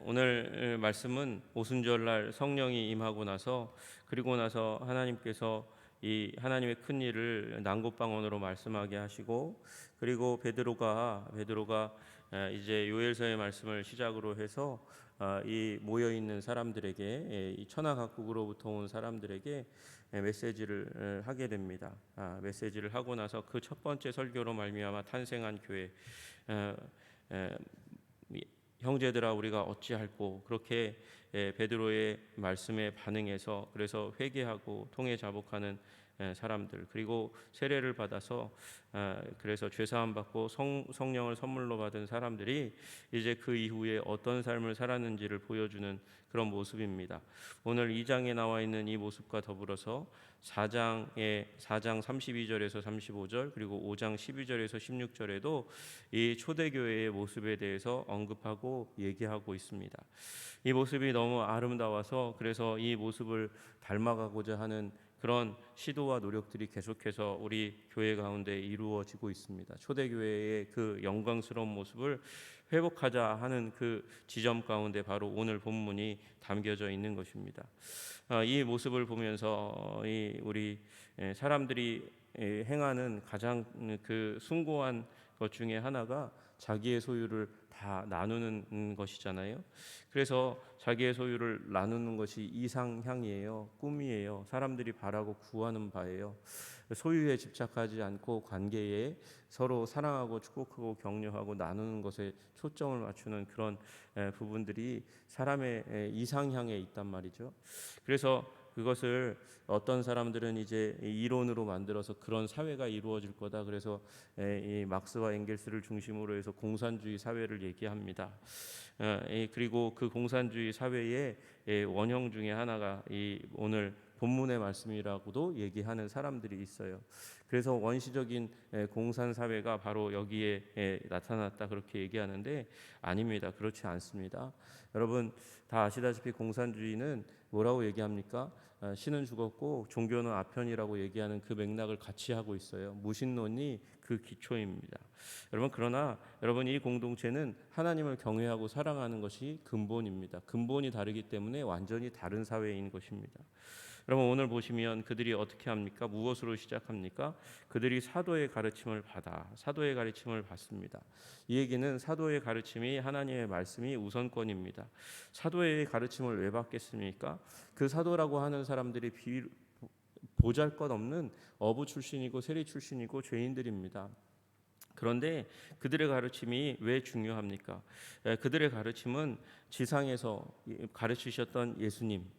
오늘 말씀은 오순절날 성령이 임하고 나서 그리고 나서 하나님께서 이 하나님의 큰 일을 난곳방언으로 말씀하게 하시고 그리고 베드로가 이제 요엘서의 말씀을 시작으로 해서 이 모여 있는 사람들에게 이 천하 각국으로부터 온 사람들에게 메시지를 하게 됩니다. 메시지를 하고 나서 그 첫 번째 설교로 말미암아 탄생한 교회. 어, 에, 형제들아 우리가 어찌할꼬 그렇게 베드로의 말씀에 반응해서 그래서 회개하고 통회 자복하는 사람들 그리고 세례를 받아서 그래서 죄 사함 받고 성령을 선물로 받은 사람들이 이제 그 이후에 어떤 삶을 살았는지를 보여주는 그런 모습입니다. 오늘 2장에 나와 있는 이 모습과 더불어서 4장 32절에서 35절 그리고 5장 12절에서 16절에도 이 초대교회의 모습에 대해서 언급하고 얘기하고 있습니다. 이 모습이 너무 아름다워서 그래서 이 모습을 닮아가고자 하는 그런 시도와 노력들이 계속해서 우리 교회 가운데 이루어지고 있습니다. 초대교회의 그 영광스러운 모습을 회복하자 하는 그 지점 가운데 바로 오늘 본문이 담겨져 있는 것입니다. 이 모습을 보면서 우리 사람들이 행하는 가장 그 숭고한 것 중에 하나가 자기의 소유를 다 나누는 것이잖아요. 그래서 자기의 소유를 나누는 것이 이상향이에요. 꿈이에요. 사람들이 바라고 구하는 바예요. 소유에 집착하지 않고 관계에 서로 사랑하고 축복하고 격려하고 나누는 것에 초점을 맞추는 그런 부분들이 사람의 이상향에 있단 말이죠. 그래서 그것을 어떤 사람들은 이제 이론으로 만들어서 그런 사회가 이루어질 거다. 그래서 이 막스와 엥겔스를 중심으로 해서 공산주의 사회를 얘기합니다. 그리고 그 공산주의 사회의 원형 중에 하나가 이 오늘 본문의 말씀이라고도 얘기하는 사람들이 있어요. 그래서 원시적인 공산 사회가 바로 여기에 나타났다 그렇게 얘기하는데 아닙니다. 그렇지 않습니다. 여러분 다 아시다시피 공산주의는 뭐라고 얘기합니까? 신은 죽었고 종교는 아편이라고 얘기하는 그 맥락을 같이 하고 있어요. 무신론이 그 기초입니다. 여러분 그러나 여러분 이 공동체는 하나님을 경외하고 사랑하는 것이 근본입니다. 근본이 다르기 때문에 완전히 다른 사회인 것입니다. 여러분 오늘 보시면 그들이 어떻게 합니까? 무엇으로 시작합니까? 그들이 사도의 가르침을 받습니다. 이 얘기는 사도의 가르침이 하나님의 말씀이 우선권입니다. 사도의 가르침을 왜 받겠습니까? 그 사도라고 하는 사람들이 보잘것없는 어부 출신이고 세리 출신이고 죄인들입니다. 그런데 그들의 가르침이 왜 중요합니까? 그들의 가르침은 지상에서 가르치셨던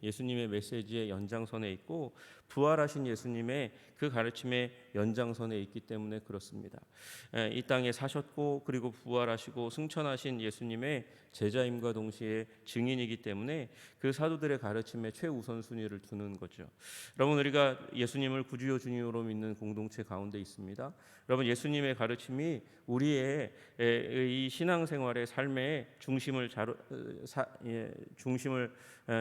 예수님의 메시지의 연장선에 있고 부활하신 예수님의 그 가르침의 연장선에 있기 때문에 그렇습니다. 이 땅에 사셨고 그리고 부활하시고 승천하신 예수님의 제자임과 동시에 증인이기 때문에 그 사도들의 가르침에 최우선순위를 두는 거죠. 여러분 우리가 예수님을 구주요 주님으로 믿는 공동체 가운데 있습니다. 여러분 예수님의 가르침이 우리의 이 신앙생활의 삶의 중심을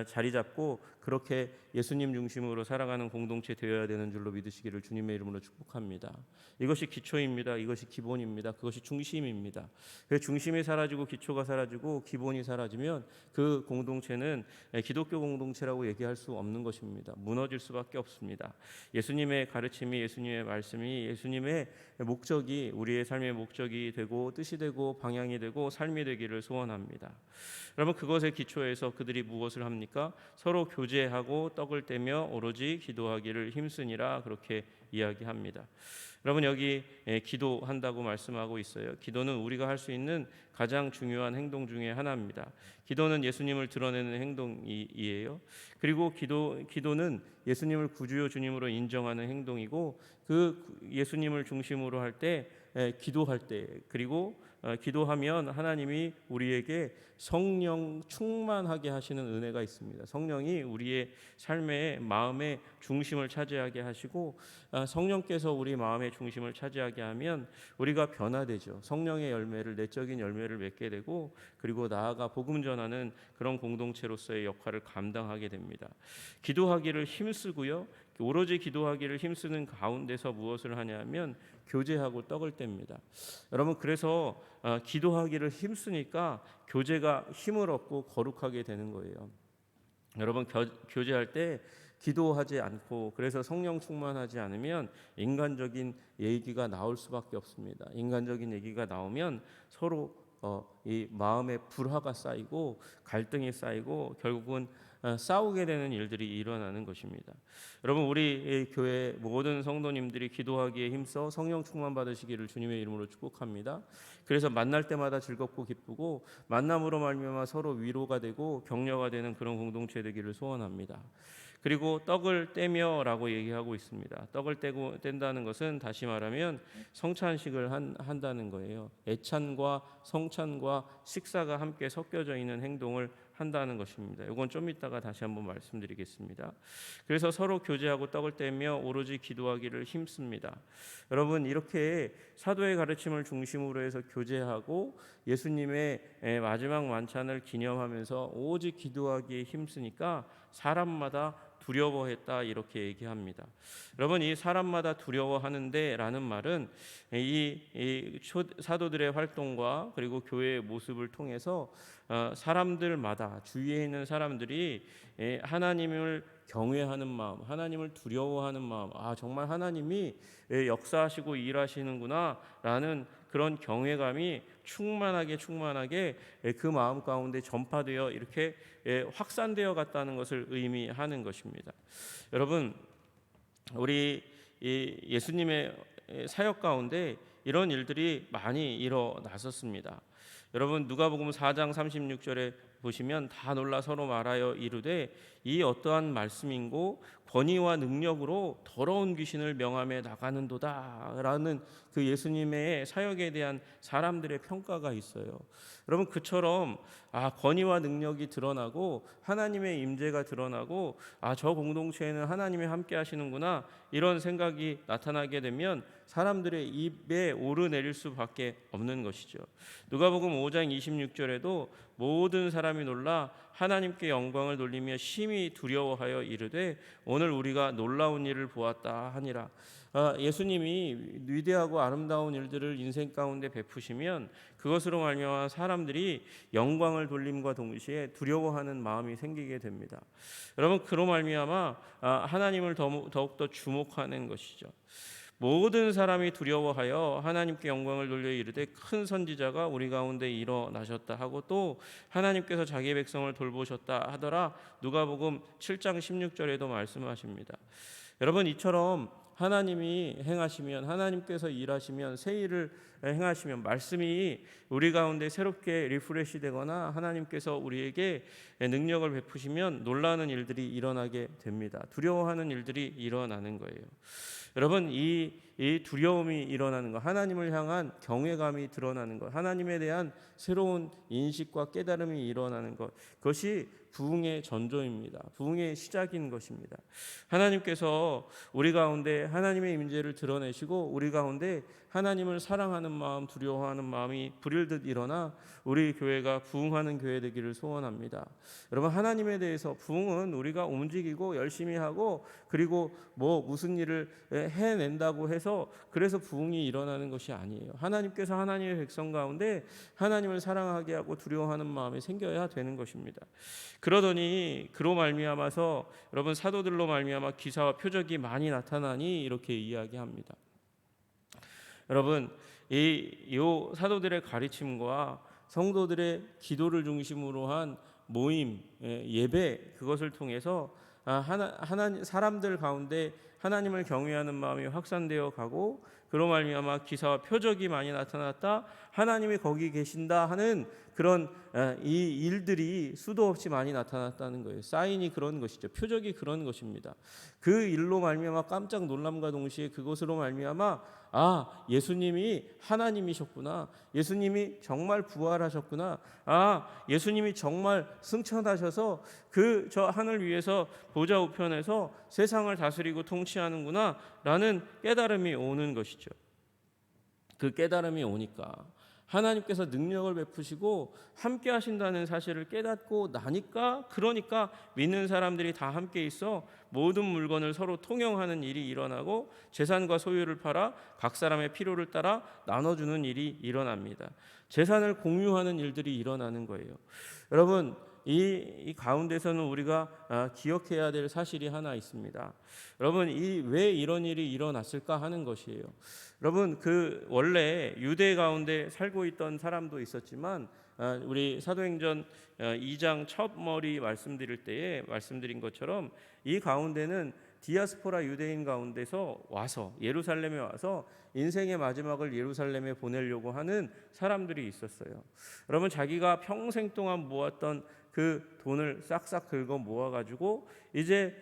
자리 잡고 그렇게 예수님 중심으로 살아가는 공동체 되어야 되는 줄로 믿으시기를 주님의 이름으로 축복합니다. 이것이 기초입니다. 이것이 기본입니다. 그것이 중심입니다. 그 중심이 사라지고 기초가 사라지고 기본이 사라지면 그 공동체는 기독교 공동체라고 얘기할 수 없는 것입니다. 무너질 수밖에 없습니다. 예수님의 가르침이 예수님의 말씀이 예수님의 목적이 우리의 삶의 목적이 되고 뜻이 되고 방향이 되고 삶이 되기를 소원합니다. 여러분 그것의 기초에서 그들이 무엇을 합니까? 서로 교제하고 떡을 떼며 오로지 기도하기를 힘쓰니라 그렇게 이야기합니다. 여러분 여기 기도한다고 말씀하고 있어요. 기도는 우리가 할 수 있는 가장 중요한 행동 중에 하나입니다. 기도는 예수님을 드러내는 행동이에요. 그리고 기도는 예수님을 구주요 주님으로 인정하는 행동이고 그 예수님을 중심으로 할 때 기도할 때 그리고 기도하면 하나님이 우리에게 성령 충만하게 하시는 은혜가 있습니다. 성령이 우리의 삶의 마음의 중심을 차지하게 하시고 성령께서 우리 마음의 중심을 차지하게 하면 우리가 변화되죠. 성령의 열매를 내적인 열매를 맺게 되고 그리고 나아가 복음 전하는 그런 공동체로서의 역할을 감당하게 됩니다. 기도하기를 힘쓰고요. 오로지 기도하기를 힘쓰는 가운데서 무엇을 하냐면 교제하고 떡을 뗍니다. 여러분, 그래서 기도하기를 힘쓰니까 교제가 힘을 얻고 거룩하게 되는 거예요. 여러분, 교제할 때 기도하지 않고 그래서 성령 충만하지 않으면 인간적인 얘기가 나올 수밖에 없습니다. 인간적인 얘기가 나오면 서로 이 마음에 불화가 쌓이고 갈등이 쌓이고 결국은 싸우게 되는 일들이 일어나는 것입니다. 여러분, 우리 교회 모든 성도님들이 기도하기에 힘써 성령 충만 받으시기를 주님의 이름으로 축복합니다. 그래서 만날 때마다 즐겁고 기쁘고 만남으로 말미암아 서로 위로가 되고 격려가 되는 그런 공동체 되기를 소원합니다. 그리고 떡을 떼며라고 얘기하고 있습니다. 떡을 뗀다는 것은 다시 말하면 성찬식을 한다는 거예요. 애찬과 성찬과 식사가 함께 섞여져 있는 행동을 한다는 것입니다. 이건 좀 이따가 다시 한번 말씀드리겠습니다. 그래서 서로 교제하고 떡을 떼며 오로지 기도하기를 힘씁니다. 여러분, 이렇게 사도의 가르침을 중심으로 해서 교제하고 예수님의 마지막 만찬을 기념하면서 오직 기도하기에 힘쓰니까 사람마다 두려워했다, 이렇게 얘기합니다. 여러분, 이 사람마다 두려워하는데 라는 말은 이 사도들의 활동과 그리고 교회의 모습을 통해서 사람들마다 주위에 있는 사람들이 하나님을 경외하는 마음, 하나님을 두려워하는 마음, 정말 하나님이 역사하시고 일하시는구나 라는 그런 경외감이 충만하게 그 마음 가운데 전파되어 이렇게 확산되어 갔다는 것을 의미하는 것입니다. 여러분, 우리 예수님의 사역 가운데 이런 일들이 많이 일어났었습니다. 여러분, 누가복음 4장 36절에 보시면 다 놀라 서로 말하여 이르되 이 어떠한 말씀인고 권위와 능력으로 더러운 귀신을 명함에 나가는도다라는 그 예수님의 사역에 대한 사람들의 평가가 있어요. 여러분, 그처럼 권위와 능력이 드러나고 하나님의 임재가 드러나고 저 공동체에는 하나님이 함께 하시는구나, 이런 생각이 나타나게 되면 사람들의 입에 오르내릴 수밖에 없는 것이죠. 누가복음 5장 26절에도 모든 사람이 놀라 하나님께 영광을 돌리며 심히 두려워하여 이르되 오늘 우리가 놀라운 일을 보았다 하니라. 예수님이 위대하고 아름다운 일들을 인생 가운데 베푸시면 그것으로 말미암아 사람들이 영광을 돌림과 동시에 두려워하는 마음이 생기게 됩니다. 여러분, 그로 말미암아 하나님을 더욱더 주목하는 것이죠. 모든 사람이 두려워하여 하나님께 영광을 돌려 이르되 큰 선지자가 우리 가운데 일어나셨다 하고 또 하나님께서 자기의 백성을 돌보셨다 하더라. 누가복음 7장 16절에도 말씀하십니다. 여러분, 이처럼 하나님이 행하시면, 하나님께서 일하시면, 새 일을 행하시면, 말씀이 우리 가운데 새롭게 리프레시 되거나 하나님께서 우리에게 능력을 베푸시면 놀라는 일들이 일어나게 됩니다. 두려워하는 일들이 일어나는 거예요. 여러분, 이 두려움이 일어나는 것, 하나님을 향한 경외감이 드러나는 것, 하나님에 대한 새로운 인식과 깨달음이 일어나는 것, 그것이 부흥의 전조입니다. 부흥의 시작인 것입니다. 하나님께서 우리 가운데 하나님의 임재를 드러내시고 우리 가운데 하나님을 사랑하는 마음, 두려워하는 마음이 불일듯 일어나 우리 교회가 부흥하는 교회 되기를 소원합니다. 여러분, 하나님에 대해서 부흥은 우리가 움직이고 열심히 하고 그리고 무슨 일을 해낸다고 해서 그래서 부흥이 일어나는 것이 아니에요. 하나님께서 하나님의 백성 가운데 하나님을 사랑하게 하고 두려워하는 마음이 생겨야 되는 것입니다. 그러더니 그로 말미암아서 여러분, 사도들로 말미암아 기사와 표적이 많이 나타나니 이렇게 이야기합니다. 여러분, 이 사도들의 가르침과 성도들의 기도를 중심으로 한 모임, 예배, 그것을 통해서 사람들 가운데 하나님을 경외하는 마음이 확산되어 가고 그로 말미암아 기사와 표적이 많이 나타났다, 하나님이 거기 계신다 하는 그런 이 일들이 수도 없이 많이 나타났다는 거예요. 사인이 그런 것이죠. 표적이 그런 것입니다. 그 일로 말미암아 깜짝 놀람과 동시에 그것으로 말미암아 예수님이 하나님이셨구나, 예수님이 정말 부활하셨구나, 예수님이 정말 승천하셔서 저 하늘 위에서 보좌 우편에서 세상을 다스리고 통치하는구나 라는 깨달음이 오는 것이죠. 그 깨달음이 오니까 하나님께서 능력을 베푸시고 함께 하신다는 사실을 깨닫고 나니까, 그러니까 믿는 사람들이 다 함께 있어 모든 물건을 서로 통용하는 일이 일어나고 재산과 소유를 팔아 각 사람의 필요를 따라 나눠주는 일이 일어납니다. 재산을 공유하는 일들이 일어나는 거예요. 여러분, 이 가운데서는 우리가 기억해야 될 사실이 하나 있습니다. 여러분, 왜 이런 일이 일어났을까 하는 것이에요. 여러분, 원래 유대 가운데 살고 있던 사람도 있었지만, 우리 사도행전 2장 첫 머리 말씀드릴 때에 말씀드린 것처럼 이 가운데는 디아스포라 유대인 가운데서 와서 예루살렘에 와서 인생의 마지막을 예루살렘에 보내려고 하는 사람들이 있었어요. 여러분, 자기가 평생 동안 모았던 그 돈을 싹싹 긁어 모아가지고 이제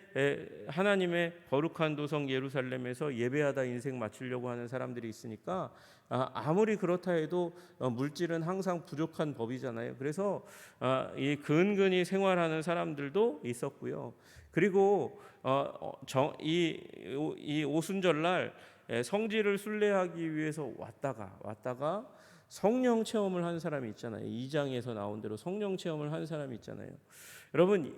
하나님의 거룩한 도성 예루살렘에서 예배하다 인생 마치려고 하는 사람들이 있으니까, 아무리 그렇다 해도 물질은 항상 부족한 법이잖아요. 그래서 이 근근히 생활하는 사람들도 있었고요. 그리고 이 오순절날 성지를 순례하기 위해서 왔다가 성령 체험을 한 사람이 있잖아요. 2장에서 나온 대로 성령 체험을 한 사람이 있잖아요. 여러분,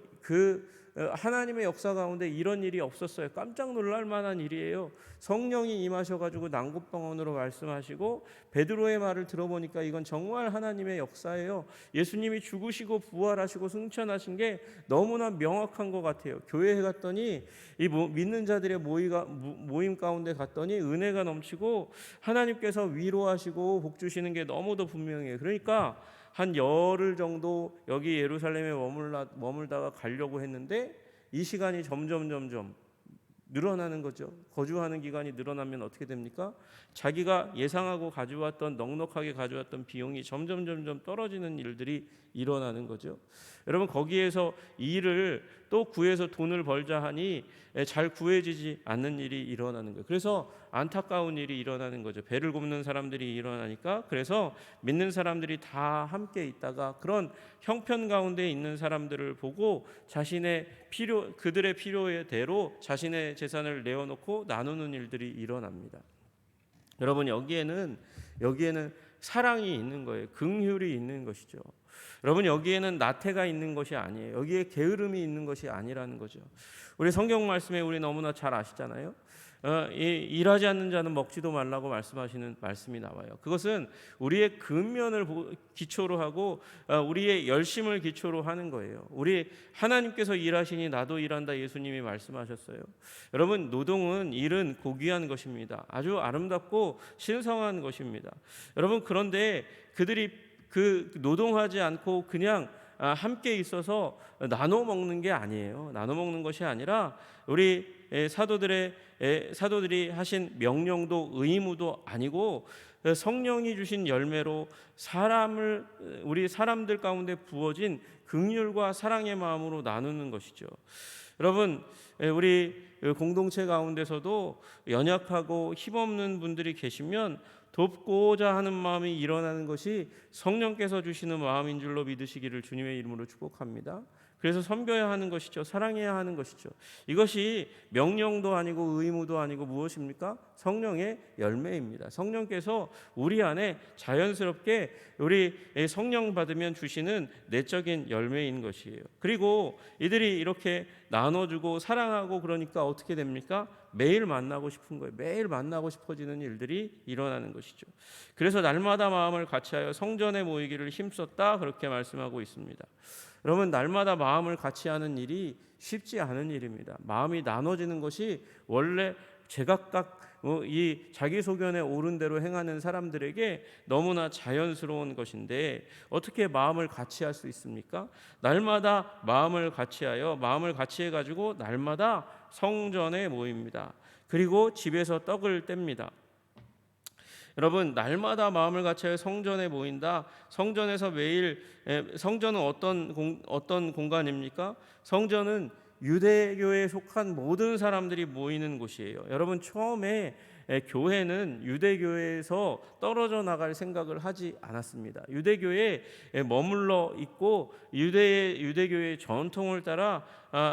하나님의 역사 가운데 이런 일이 없었어요. 깜짝 놀랄 만한 일이에요. 성령이 임하셔가지고 난곳방언으로 말씀하시고, 베드로의 말을 들어보니까 이건 정말 하나님의 역사예요. 예수님이 죽으시고 부활하시고 승천하신 게 너무나 명확한 것 같아요. 교회에 갔더니 믿는 자들의 모임 가운데 갔더니 은혜가 넘치고 하나님께서 위로하시고 복 주시는 게 너무도 분명해요. 그러니까 한 열흘 정도 여기 예루살렘에 머물다가 가려고 했는데 이 시간이 점점 늘어나는 거죠. 거주하는 기간이 늘어나면 어떻게 됩니까? 자기가 예상하고 가져왔던, 넉넉하게 가져왔던 비용이 점점 떨어지는 일들이 일어나는 거죠. 여러분, 거기에서 일을 또 구해서 돈을 벌자 하니 잘 구해지지 않는 일이 일어나는 거예요. 그래서 안타까운 일이 일어나는 거죠. 배를 굽는 사람들이 일어나니까, 그래서 믿는 사람들이 다 함께 있다가 그런 형편 가운데 있는 사람들을 보고 그들의 필요대로 자신의 재산을 내어놓고 나누는 일들이 일어납니다. 여러분, 여기에는 사랑이 있는 거예요. 긍휼이 있는 것이죠. 여러분, 여기에는 나태가 있는 것이 아니에요. 여기에 게으름이 있는 것이 아니라는 거죠. 우리 성경 말씀에 우리 너무나 잘 아시잖아요. 일하지 않는 자는 먹지도 말라고 말씀하시는 말씀이 나와요. 그것은 우리의 근면을 기초로 하고 우리의 열심을 기초로 하는 거예요. 우리 하나님께서 일하시니 나도 일한다, 예수님이 말씀하셨어요. 여러분, 일은 고귀한 것입니다. 아주 아름답고 신성한 것입니다. 여러분, 그런데 그들이 노동하지 않고 그냥 함께 있어서 나눠 먹는 게 아니에요. 나눠 먹는 것이 아니라 우리 사도들이 하신 명령도 의무도 아니고 성령이 주신 열매로 우리 사람들 가운데 부어진 긍휼과 사랑의 마음으로 나누는 것이죠. 여러분, 우리 공동체 가운데서도 연약하고 힘없는 분들이 계시면 돕고자 하는 마음이 일어나는 것이 성령께서 주시는 마음인 줄로 믿으시기를 주님의 이름으로 축복합니다. 그래서 섬겨야 하는 것이죠. 사랑해야 하는 것이죠. 이것이 명령도 아니고 의무도 아니고 무엇입니까? 성령의 열매입니다. 성령께서 우리 안에 자연스럽게 우리 성령 받으면 주시는 내적인 열매인 것이에요. 그리고 이들이 이렇게 나눠주고 사랑하고 그러니까 어떻게 됩니까? 매일 만나고 싶은 거예요. 매일 만나고 싶어지는 일들이 일어나는 것이죠. 그래서 날마다 마음을 같이하여 성전에 모이기를 힘썼다, 그렇게 말씀하고 있습니다. 여러분, 날마다 마음을 같이 하는 일이 쉽지 않은 일입니다. 마음이 나눠지는 것이 원래 제각각 이 자기 소견에 옳은 대로 행하는 사람들에게 너무나 자연스러운 것인데 어떻게 마음을 같이 할 수 있습니까? 날마다 마음을 같이하여 마음을 같이 해가지고 날마다 성전에 모입니다. 그리고 집에서 떡을 뗍니다. 여러분, 날마다 마음을 같이하여 성전에 모인다. 성전에서 매일 성전은 어떤 공간입니까? 성전은 유대교에 속한 모든 사람들이 모이는 곳이에요. 여러분, 처음에 교회는 유대교에서 떨어져 나갈 생각을 하지 않았습니다. 유대교에 머물러 있고 유대교의 전통을 따라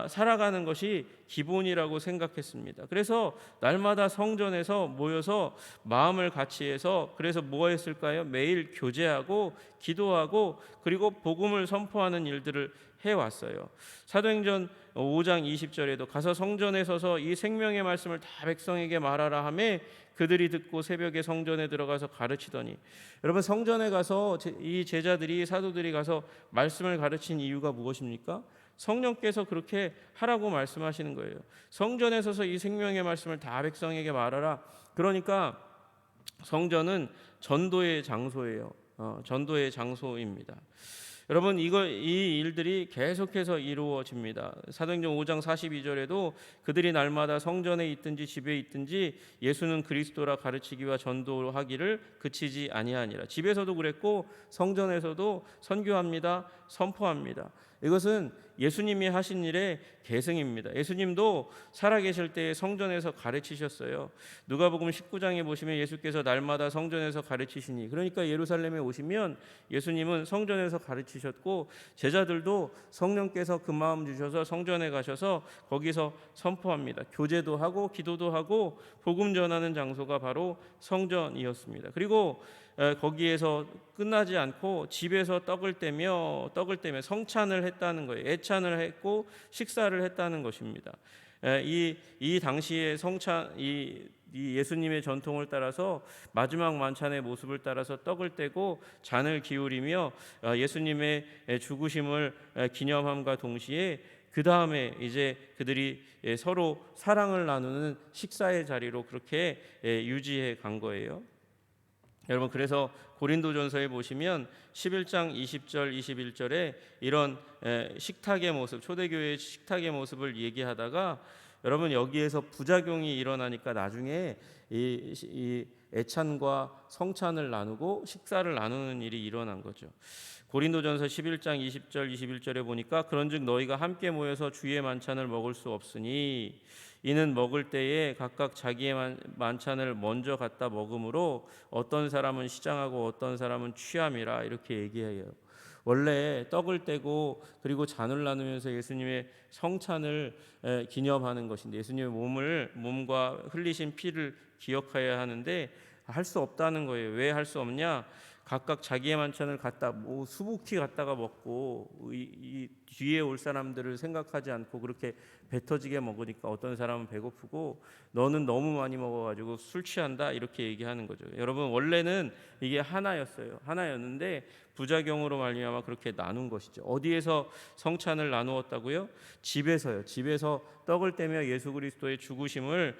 살아가는 것이 기본이라고 생각했습니다. 그래서 날마다 성전에서 모여서 마음을 같이 해서 그래서 뭐 했을까요? 매일 교제하고 기도하고 그리고 복음을 선포하는 일들을 해왔어요. 사도행전 5장 20절에도 가서 성전에 서서 이 생명의 말씀을 다 백성에게 말하라 하매 그들이 듣고 새벽에 성전에 들어가서 가르치더니, 여러분 성전에 가서 이 제자들이 사도들이 가서 말씀을 가르친 이유가 무엇입니까? 성령께서 그렇게 하라고 말씀하시는 거예요. 성전에 서서 이 생명의 말씀을 다 백성에게 말하라. 그러니까 성전은 전도의 장소예요. 전도의 장소입니다. 여러분 이 일들이 계속해서 이루어집니다. 사도행전 5장 42절에도 그들이 날마다 성전에 있든지 집에 있든지 예수는 그리스도라 가르치기와 전도하기를 그치지 아니하니라. 집에서도 그랬고 성전에서도 선교합니다. 선포합니다. 이것은 예수님이 하신 일의 계승입니다. 예수님도 살아계실 때 성전에서 가르치셨어요. 누가복음 19장에 보시면 예수께서 날마다 성전에서 가르치시니, 그러니까 예루살렘에 오시면 예수님은 성전에서 가르치셨고 제자들도 성령께서 그 마음 주셔서 성전에 가셔서 거기서 선포합니다. 교제도 하고 기도도 하고 복음 전하는 장소가 바로 성전이었습니다. 그리고 거기에서 끝나지 않고 집에서 떡을 떼며 성찬을 했다는 거예요. 애찬을 했고 식사를 했다는 것입니다. 이 당시의 성찬, 이 예수님의 전통을 따라서 마지막 만찬의 모습을 따라서 떡을 떼고 잔을 기울이며 예수님의 죽으심을 기념함과 동시에 그 다음에 이제 그들이 서로 사랑을 나누는 식사의 자리로 그렇게 유지해 간 거예요. 여러분 그래서 고린도전서에 보시면 11장 20절 21절에 이런 식탁의 모습, 초대교회의 식탁의 모습을 얘기하다가 여러분 여기에서 부작용이 일어나니까 나중에 이 애찬과 성찬을 나누고 식사를 나누는 일이 일어난 거죠. 고린도전서 11장 20절 21절에 보니까 그런즉 너희가 함께 모여서 주의 만찬을 먹을 수 없으니 이는 먹을 때에 각각 자기의 만찬을 먼저 갖다 먹음으로 어떤 사람은 시장하고 어떤 사람은 취함이라 이렇게 얘기해요. 원래 떡을 떼고 그리고 잔을 나누면서 예수님의 성찬을 기념하는 것인데 예수님의 몸과 흘리신 피를 기억해야 하는데 할 수 없다는 거예요. 왜 할 수 없냐? 각각 자기의 만찬을 갖다 수북히 갖다가 먹고 이 뒤에 올 사람들을 생각하지 않고 그렇게 배 터지게 먹으니까 어떤 사람은 배고프고 너는 너무 많이 먹어가지고 술 취한다 이렇게 얘기하는 거죠. 여러분 원래는 이게 하나였는데 부작용으로 말미암아 그렇게 나눈 것이죠. 어디에서 성찬을 나누었다고요? 집에서요. 집에서 떡을 떼며 예수 그리스도의 죽으심을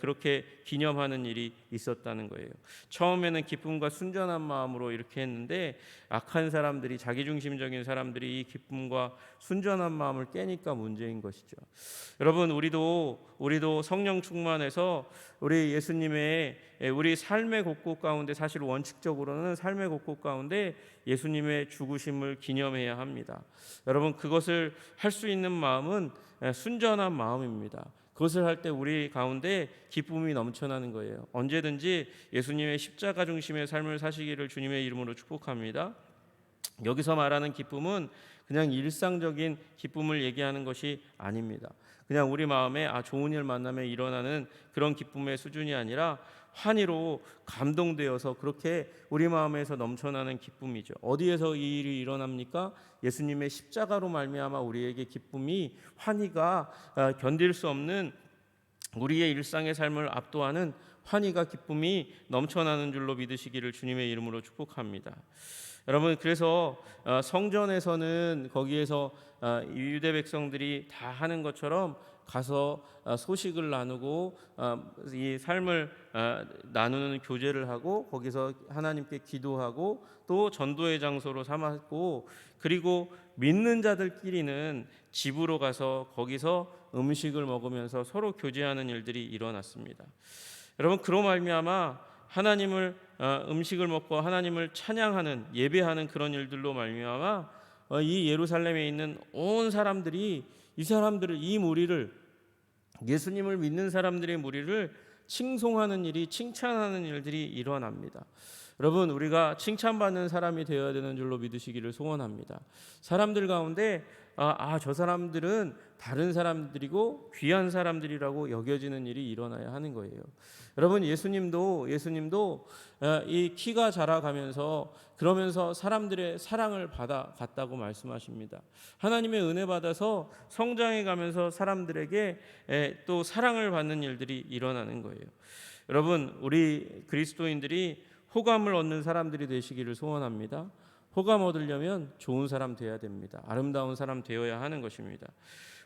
그렇게 기념하는 일이 있었다는 거예요. 처음에는 기쁨과 순전한 마음으로 이렇게 했는데 악한 사람들이, 자기중심적인 사람들이 이 기쁨과 순전한 마음을 깨니까 문제인 것이죠. 여러분 우리도 성령 충만해서 우리 예수님의 우리 삶의 곳곳 가운데, 사실 원칙적으로는 삶의 곳곳 가운데 예수님의 죽으심을 기념해야 합니다. 여러분 그것을 할 수 있는 마음은 순전한 마음입니다. 그것을 할 때 우리 가운데 기쁨이 넘쳐나는 거예요. 언제든지 예수님의 십자가 중심의 삶을 사시기를 주님의 이름으로 축복합니다. 여기서 말하는 기쁨은 그냥 일상적인 기쁨을 얘기하는 것이 아닙니다. 그냥 우리 마음에 좋은 일 만나면 일어나는 그런 기쁨의 수준이 아니라 환희로 감동되어서 그렇게 우리 마음에서 넘쳐나는 기쁨이죠. 어디에서 이 일이 일어납니까? 예수님의 십자가로 말미암아 우리에게 기쁨이, 환희가 견딜 수 없는 우리의 일상의 삶을 압도하는 환희가, 기쁨이 넘쳐나는 줄로 믿으시기를 주님의 이름으로 축복합니다. 여러분 그래서 성전에서는 거기에서 유대 백성들이 다 하는 것처럼 가서 소식을 나누고 이 삶을 나누는 교제를 하고 거기서 하나님께 기도하고 또 전도의 장소로 삼았고, 그리고 믿는 자들끼리는 집으로 가서 거기서 음식을 먹으면서 서로 교제하는 일들이 일어났습니다. 여러분 그로 말미암아 하나님을 음식을 먹고 하나님을 찬양하는, 예배하는 그런 일들로 말미암아 이 예루살렘에 있는 온 사람들이 이 무리를, 예수님을 믿는 사람들의 무리를 칭송하는 일이, 칭찬하는 일들이 일어납니다. 여러분 우리가 칭찬받는 사람이 되어야 되는 줄로 믿으시기를 소원합니다. 사람들 가운데 저 사람들은 다른 사람들이고 귀한 사람들이라고 여겨지는 일이 일어나야 하는 거예요. 여러분, 예수님도 이 키가 자라가면서 그러면서 사람들의 사랑을 받아갔다고 말씀하십니다. 하나님의 은혜 받아서 성장해 가면서 사람들에게 또 사랑을 받는 일들이 일어나는 거예요. 여러분, 우리 그리스도인들이 호감을 얻는 사람들이 되시기를 소원합니다. 호감 얻으려면 좋은 사람 되어야 됩니다. 아름다운 사람 되어야 하는 것입니다.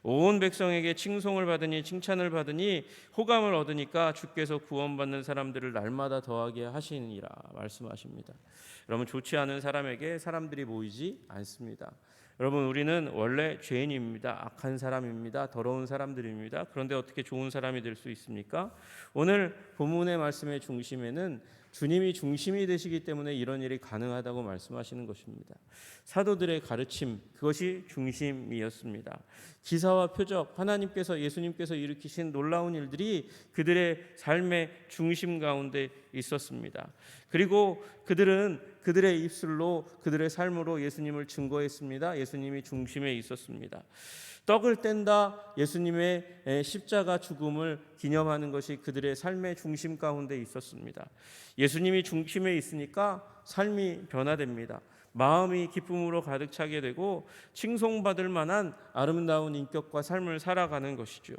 온 백성에게 칭송을 받으니 칭찬을 받으니 호감을 얻으니까 주께서 구원받는 사람들을 날마다 더하게 하시니라 말씀하십니다. 여러분, 좋지 않은 사람에게 사람들이 모이지 않습니다. 여러분, 우리는 원래 죄인입니다. 악한 사람입니다. 더러운 사람들입니다. 그런데 어떻게 좋은 사람이 될 수 있습니까? 오늘 본문의 말씀의 중심에는 주님이 중심이 되시기 때문에 이런 일이 가능하다고 말씀하시는 것입니다. 사도들의 가르침, 그것이 중심이었습니다. 기사와 표적, 예수님께서 일으키신 놀라운 일들이 그들의 삶의 중심 가운데 있었습니다. 그리고 그들은 그들의 입술로, 그들의 삶으로 예수님을 증거했습니다. 예수님이 중심에 있었습니다. 떡을 뗀다, 예수님의 십자가 죽음을 기념하는 것이 그들의 삶의 중심 가운데 있었습니다. 예수님이 중심에 있으니까 삶이 변화됩니다. 마음이 기쁨으로 가득 차게 되고 칭송받을 만한 아름다운 인격과 삶을 살아가는 것이죠.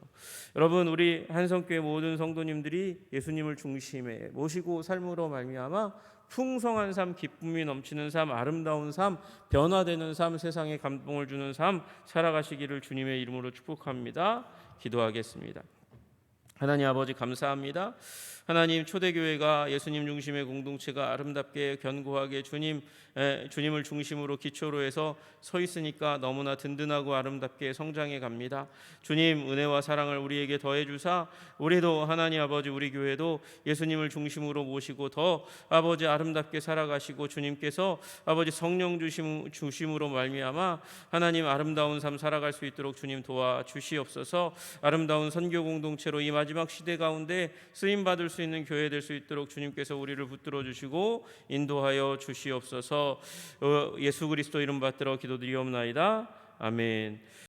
여러분, 우리 한성교회 모든 성도님들이 예수님을 중심에 모시고 삶으로 말미암아 풍성한 삶, 기쁨이 넘치는 삶, 아름다운 삶, 변화되는 삶, 세상에 감동을 주는 삶 살아가시기를 주님의 이름으로 축복합니다. 기도하겠습니다. 하나님 아버지, 감사합니다. 하나님, 초대교회가 예수님 중심의 공동체가 아름답게 견고하게 주님을 중심으로 기초로 해서 서 있으니까 너무나 든든하고 아름답게 성장해 갑니다. 주님, 은혜와 사랑을 우리에게 더해 주사 우리도 하나님 아버지, 우리 교회도 예수님을 중심으로 모시고 더 아버지 아름답게 살아가시고 주님께서 아버지 성령 주심으로 말미암아 하나님 아름다운 삶 살아갈 수 있도록 주님 도와주시옵소서. 아름다운 선교 공동체로 이 마지막 시대 가운데 쓰임 받을 수 있는 교회 될 수 있도록 주님께서 우리를 붙들어 주시고 인도하여 주시옵소서. 예수 그리스도 이름 받들어 기도드리옵나이다. 아멘.